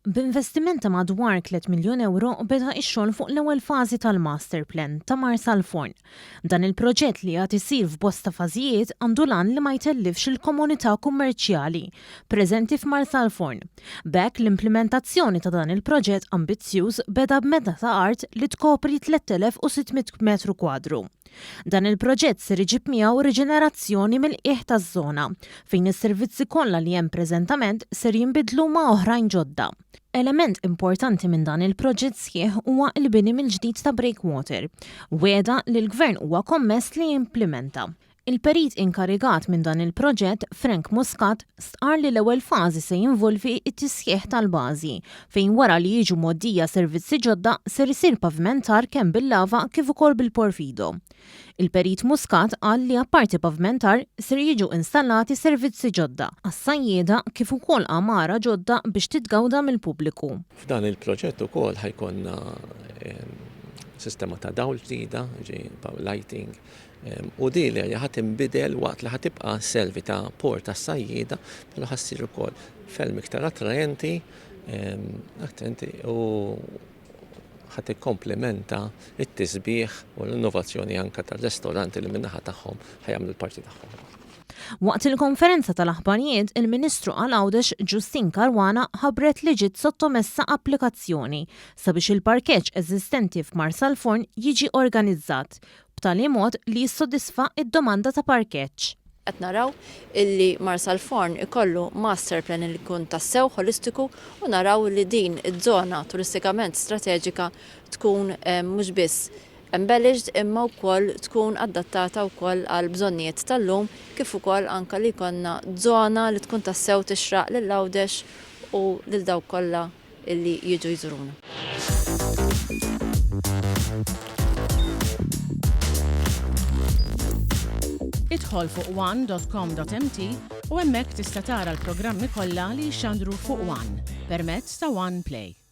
B'investiment ta' madwar 3 miljun euro beda x-xogħol fuq l-ewwel fażi tal-Master Plan ta' Marsalforn. Dan il-proġett li qed isir f'bosta fażijiet għandu lan li ma jtellifx il-komunità kummerċjali preżenti f'Marsalforn. B'hekk l-implementazzjoni ta' dan il-proġett ambizzjuż beda b'medda ta' art li tkopri 3600 metru kwadru. Dan il-proġett ser iġib miegħu riġenerazzjoni mill-qiegħ taż-żona fejn is-servizzi kollha li hemm preżentament ser jinbidlu ma' oħrajn ġodda. Element importanti minn dan il-proġett sħiħ huwa l-bini mill-ġdid ta' Breakwater, weda li l-Gvern huwa kommess li jimplementa. Il-perit inkarigat minn dan il-proġett, Frank Muscat, stqar li l-ewwel fażi se jinvolvi t-tisħiħ tal-bażi, fejn wara li jiġu moddija servizzi ġodda ser isir pavimentar kemm bil-lava kif ukoll bil-porfido. Il-perit Muscat qal li apparti pavimentar ser jiġu installati servizzi ġodda għas-sajjieda kif ukoll għamara ġodda biex titgawda mill-pubbliku. F'dan il-proġett ukoll ħajkonna sistema ta' dawl ġdida, lighting, u di li ħat imbidel waqt li ħatibqa' selvi ta' port ta' sajjieda bħala ħassir ukoll film iktar attrajenti u ħat ikkomplementa it-tisbieħ u l-innovazzjoni anke tar-restoranti li min-naħa tagħhom ħajamlu l-parti tagħhom. Waqt il-konferenza tal-aħbarijiet, il-Ministru għal-Għawdex Ġustin Karwana ħabbret li ġiet sottomessa applikazzjoni sabiex il-parkeġġ eżistenti f'Marsalforn jiġi organizzat b'tali mod li jissodisfa id-domanda ta' parkeġġ. Qed naraw illi Marsalforn ikollu master plan li jkun tassew holistiku u naraw li din iż-żona turistikament strateġika tkun mhux biss embellished imma wkoll tkun adattata wkoll għal bżonnijiet tal-lum kif ukoll anke li jkollna żona li tkun tassew tixraq lil Għawdex u lil dawk kollha illi jiġu jżuruna. Idħol fuq one.com.mt u hemmhekk tista' tara l-programmi kollha li jxandru fuq One permezz ta' One Play.